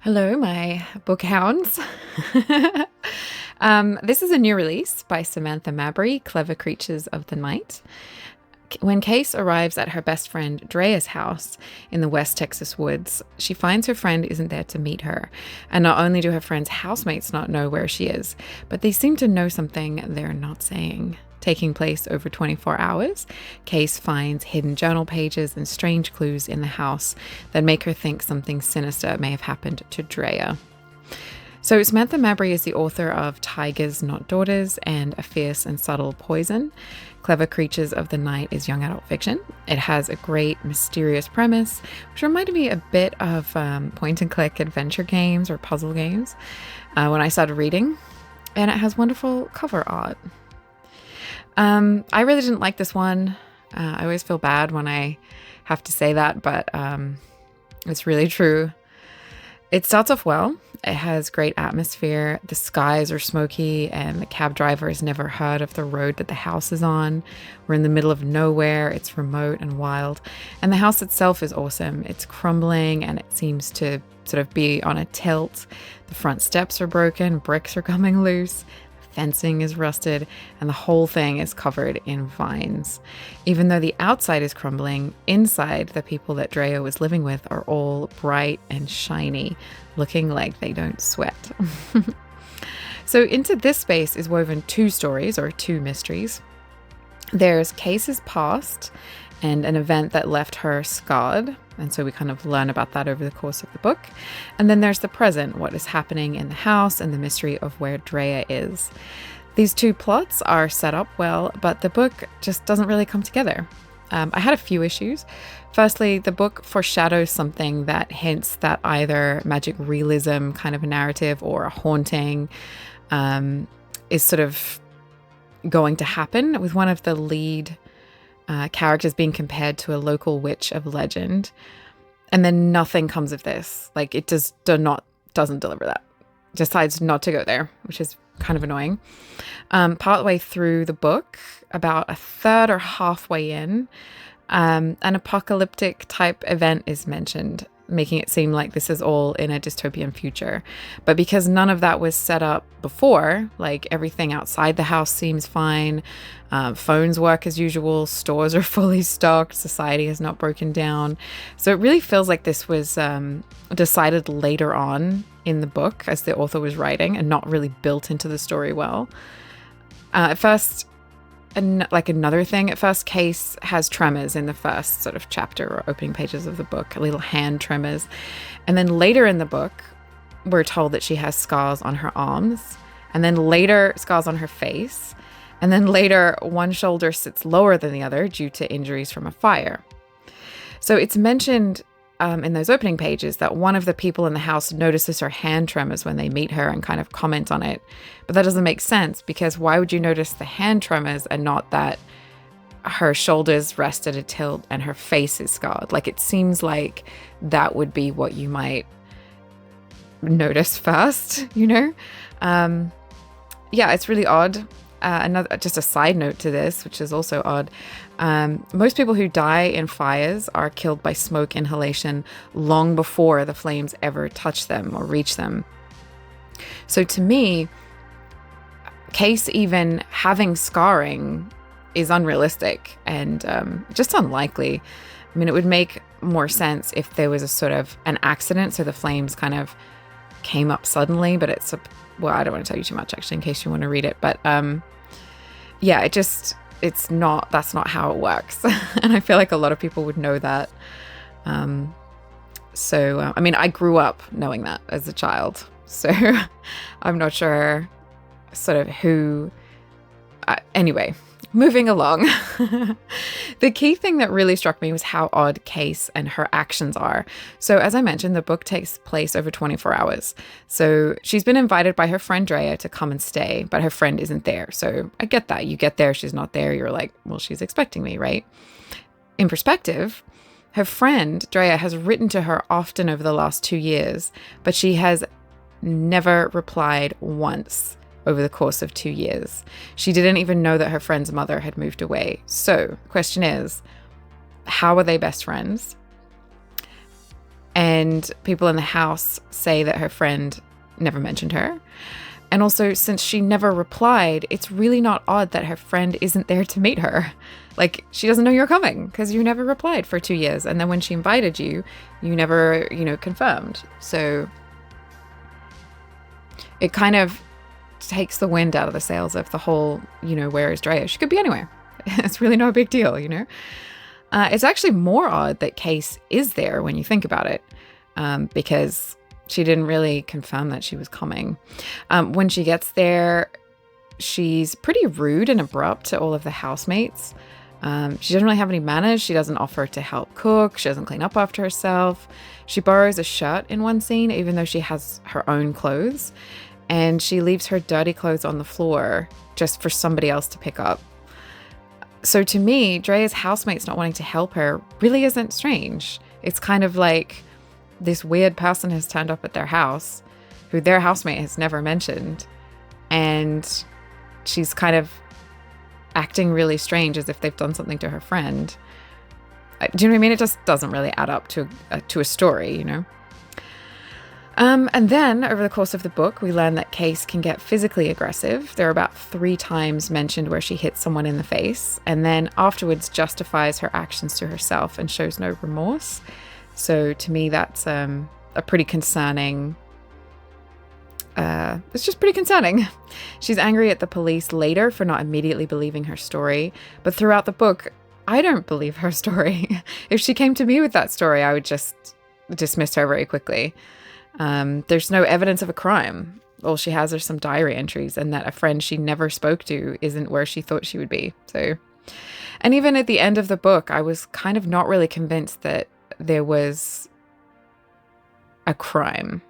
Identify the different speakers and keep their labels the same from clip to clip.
Speaker 1: Hello, my book hounds. This is a new release by Samantha Mabry, Clever Creatures of the Night. When Case arrives at her best friend Drea's house in the West Texas woods, she finds her friend isn't there to meet her. And not only do her friend's housemates not know where she is, but they seem to know something they're not saying. Taking place over 24 hours, Case finds hidden journal pages and strange clues in the house that make her think something sinister may have happened to Drea. So Samantha Mabry is the author of Tigers Not Daughters and A Fierce and Subtle Poison. Clever Creatures of the Night is young adult fiction. It has a great mysterious premise, which reminded me a bit of point-and-click adventure games or puzzle games when I started reading. And it has wonderful cover art. I really didn't like this one. I always feel bad when I have to say that, but it's really true. It starts off well. It has great atmosphere. The skies are smoky and the cab driver has never heard of the road that the house is on. We're in the middle of nowhere. It's remote and wild. And the house itself is awesome. It's crumbling and it seems to sort of be on a tilt. The front steps are broken. Bricks are coming loose. Fencing is rusted, and the whole thing is covered in vines. Even though the outside is crumbling, inside the people that Drea was living with are all bright and shiny, looking like they don't sweat. So into this space is woven two stories, or two mysteries. There's Case's past and an event that left her scarred. And so we kind of learn about that over the course of the book. And then there's the present, what is happening in the house and the mystery of where Drea is. These two plots are set up well, but the book just doesn't really come together. I had a few issues. Firstly, the book foreshadows something that hints that either magic realism kind of a narrative or a haunting is sort of going to happen, with one of the lead characters being compared to a local witch of legend, and then nothing comes of this. Like, it just doesn't deliver that. Decides not to go there, which is kind of annoying. Partway through the book, about a third or halfway in, an apocalyptic type event is mentioned, making it seem like this is all in a dystopian future. But because none of that was set up before, like everything outside the house seems fine, phones work as usual, stores are fully stocked, society has not broken down. So it really feels like this was decided later on in the book as the author was writing and not really built into the story well. At first, another thing, at first Case has tremors in the first sort of chapter or opening pages of the book, little hand tremors. And then later in the book, we're told that she has scars on her arms, and then later scars on her face. And then later, one shoulder sits lower than the other due to injuries from a fire. So it's mentioned in those opening pages that one of the people in the house notices her hand tremors when they meet her and kind of comment on it. But that doesn't make sense, because why would you notice the hand tremors and not that her shoulders rest at a tilt and her face is scarred? Like, it seems like that would be what you might notice first, you know? Yeah, it's really odd. Just a side note to this, which is also odd. Most people who die in fires are killed by smoke inhalation long before the flames ever touch them or reach them. So to me, Case even having scarring is unrealistic and just unlikely. I mean, it would make more sense if there was a sort of an accident, so the flames kind of came up suddenly, but well, I don't want to tell you too much actually in case you want to read it, but yeah, that's not how it works. And I feel like a lot of people would know that. I mean, I grew up knowing that as a child, so I'm not sure sort of who, anyway, moving along. The key thing that really struck me was how odd Case and her actions are. So as I mentioned, the book takes place over 24 hours. So she's been invited by her friend Drea to come and stay, but her friend isn't there. So I get that. You get there, she's not there. You're like, well, she's expecting me, right? In perspective, her friend Drea has written to her often over the last 2 years, but she has never replied once over the course of 2 years. She didn't even know that her friend's mother had moved away. So the question is, how are they best friends? And people in the house say that her friend never mentioned her. And also, since she never replied, it's really not odd that her friend isn't there to meet her. Like, she doesn't know you're coming because you never replied for 2 years. And then when she invited you, you never, confirmed. So it kind of takes the wind out of the sails of the whole, where is Drea? She could be anywhere. It's really no big deal, It's actually more odd that Case is there when you think about it, because she didn't really confirm that she was coming. When she gets there, she's pretty rude and abrupt to all of the housemates. She doesn't really have any manners. She doesn't offer to help cook. She doesn't clean up after herself. She borrows a shirt in one scene, even though she has her own clothes. And she leaves her dirty clothes on the floor just for somebody else to pick up. So to me, Drea's housemates not wanting to help her really isn't strange. It's kind of like this weird person has turned up at their house who their housemate has never mentioned. And she's kind of acting really strange as if they've done something to her friend. Do you know what I mean? It just doesn't really add up to a story, And then over the course of the book, we learn that Case can get physically aggressive. There are about 3 times mentioned where she hits someone in the face, and then afterwards justifies her actions to herself and shows no remorse. So to me, that's a pretty concerning. It's just pretty concerning. She's angry at the police later for not immediately believing her story, but throughout the book, I don't believe her story. If she came to me with that story, I would just dismiss her very quickly. There's no evidence of a crime. All she has are some diary entries, and that a friend she never spoke to isn't where she thought she would be. So, and even at the end of the book, I was kind of not really convinced that there was a crime.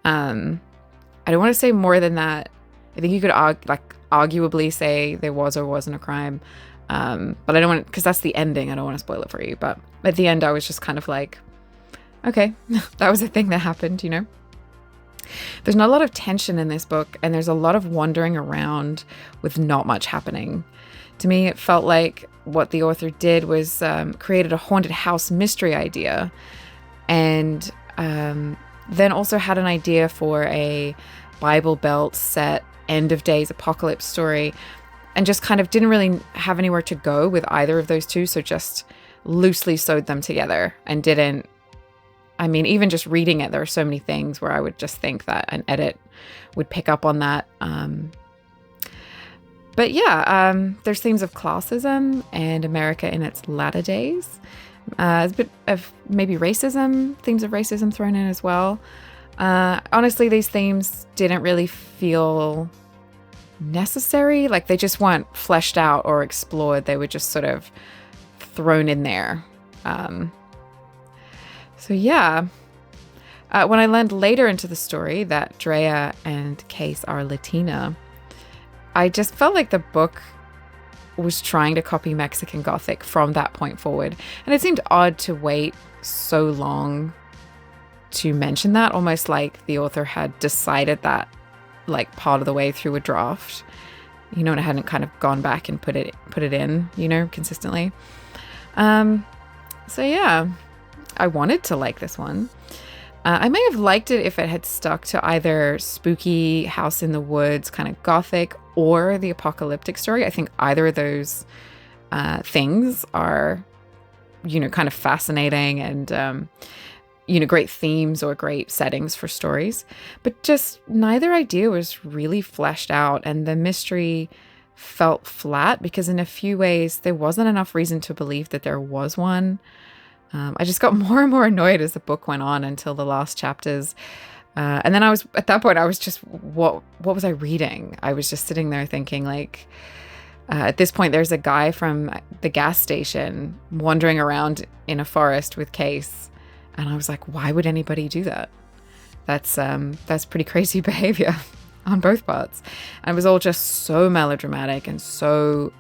Speaker 1: I don't want to say more than that. I think you could arguably say there was or wasn't a crime. But I don't want, because that's the ending. I don't want to spoil it for you. But at the end, I was just kind of like, okay, that was a thing that happened, There's not a lot of tension in this book, and there's a lot of wandering around with not much happening. To me, it felt like what the author did was created a haunted house mystery idea, and then also had an idea for a Bible Belt set end of days apocalypse story, and just kind of didn't really have anywhere to go with either of those two, so just loosely sewed them together and didn't. I mean, even just reading it, there are so many things where I would just think that an edit would pick up on that. But yeah, there's themes of classism and America in its latter days. There's a bit of maybe racism, themes of racism thrown in as well. Honestly, these themes didn't really feel necessary. Like, they just weren't fleshed out or explored. They were just sort of thrown in there. So yeah, when I learned later into the story that Drea and Case are Latina, I just felt like the book was trying to copy Mexican Gothic from that point forward. And it seemed odd to wait so long to mention that, almost like the author had decided that like part of the way through a draft, and it hadn't kind of gone back and put it in, consistently. So yeah, I wanted to like this one. I may have liked it if it had stuck to either spooky house in the woods kind of Gothic or the apocalyptic story. I think either of those things are, kind of fascinating and, great themes or great settings for stories. But just neither idea was really fleshed out, and the mystery felt flat because in a few ways there wasn't enough reason to believe that there was one. I just got more and more annoyed as the book went on until the last chapters. And then at that point, I was just, what was I reading? I was just sitting there thinking at this point, there's a guy from the gas station wandering around in a forest with Case. And I was like, why would anybody do that? That's pretty crazy behavior on both parts. And it was all just so melodramatic and so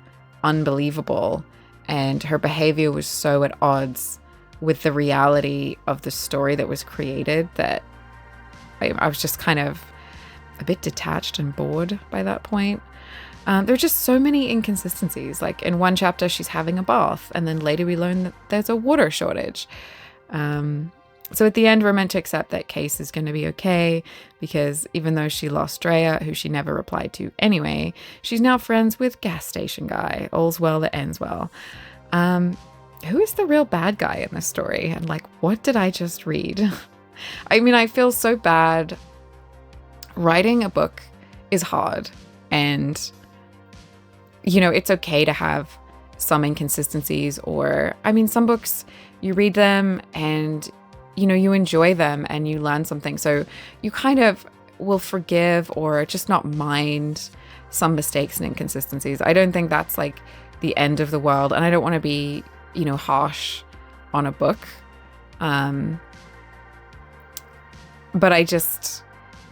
Speaker 1: unbelievable. And her behavior was so at odds with the reality of the story that was created that I was just kind of a bit detached and bored by that point. There are just so many inconsistencies. Like in one chapter, she's having a bath, and then later we learn that there's a water shortage. So at the end, we're meant to accept that Case is going to be okay because even though she lost Drea, who she never replied to anyway, she's now friends with gas station guy. All's well that ends well. Who is the real bad guy in this story? And like, what did I just read? I mean, I feel so bad. Writing a book is hard, and you know, it's okay to have some inconsistencies, or I mean, some books you read them and you know, you enjoy them and you learn something. So you kind of will forgive or just not mind some mistakes and inconsistencies. I don't think that's like the end of the world. And I don't want to be, you know, harsh on a book. But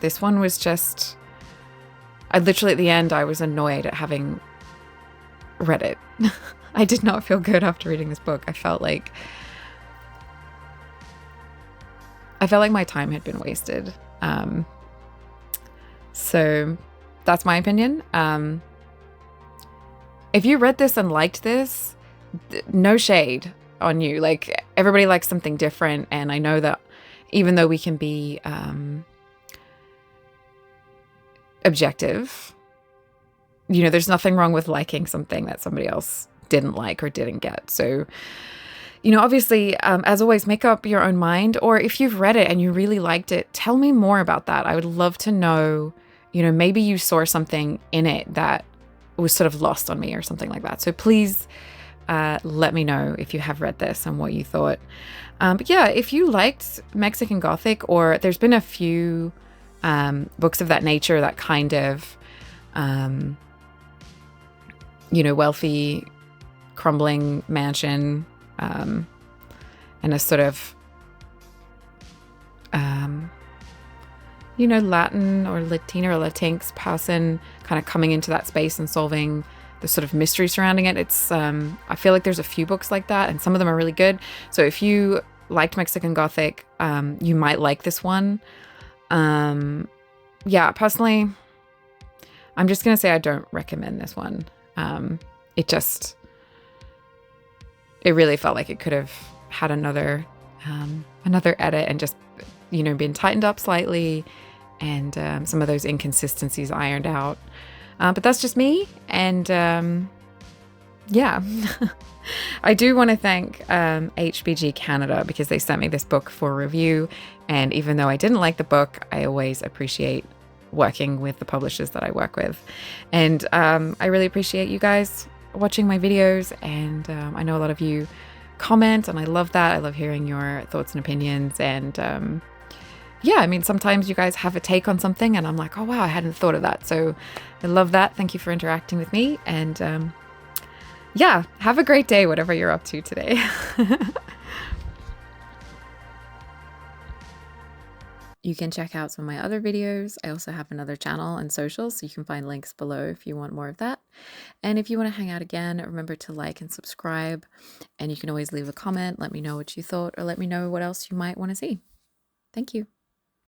Speaker 1: this one was just, I literally at the end, I was annoyed at having read it. I did not feel good after reading this book. I felt like my time had been wasted. So that's my opinion. If you read this and liked this, no shade on you. Like, everybody likes something different. And I know that even though we can be objective, you know, there's nothing wrong with liking something that somebody else didn't like or didn't get. So, you know, obviously, as always, make up your own mind. Or if you've read it and you really liked it, tell me more about that. I would love to know, you know, maybe you saw something in it that was sort of lost on me or something like that. So please let me know if you have read this and what you thought. But yeah, if you liked Mexican Gothic, or there's been a few books of that nature, that kind of, you know, wealthy, crumbling mansion, and a sort of, you know, Latin or Latina or Latinx person kind of coming into that space and solving the sort of mystery surrounding it. It's, I feel like there's a few books like that, and some of them are really good. So if you liked Mexican Gothic, you might like this one. Yeah, personally, I'm just going to say I don't recommend this one. It really felt like it could have had another edit and just, you know, been tightened up slightly, and some of those inconsistencies ironed out. But that's just me. And yeah, I do want to thank HBG Canada, because they sent me this book for review. And even though I didn't like the book, I always appreciate working with the publishers that I work with. And I really appreciate you guys watching my videos, and I know a lot of you comment, and I love that. I love hearing your thoughts and opinions. And yeah, I mean, sometimes you guys have a take on something and I'm like, oh wow, I hadn't thought of that. So I love that. Thank you for interacting with me. And yeah, have a great day, whatever you're up to today. You can check out some of my other videos. I also have another channel and socials, so you can find links below if you want more of that. And if you want to hang out again, remember to like and subscribe. And you can always leave a comment, let me know what you thought, or let me know what else you might want to see. Thank you.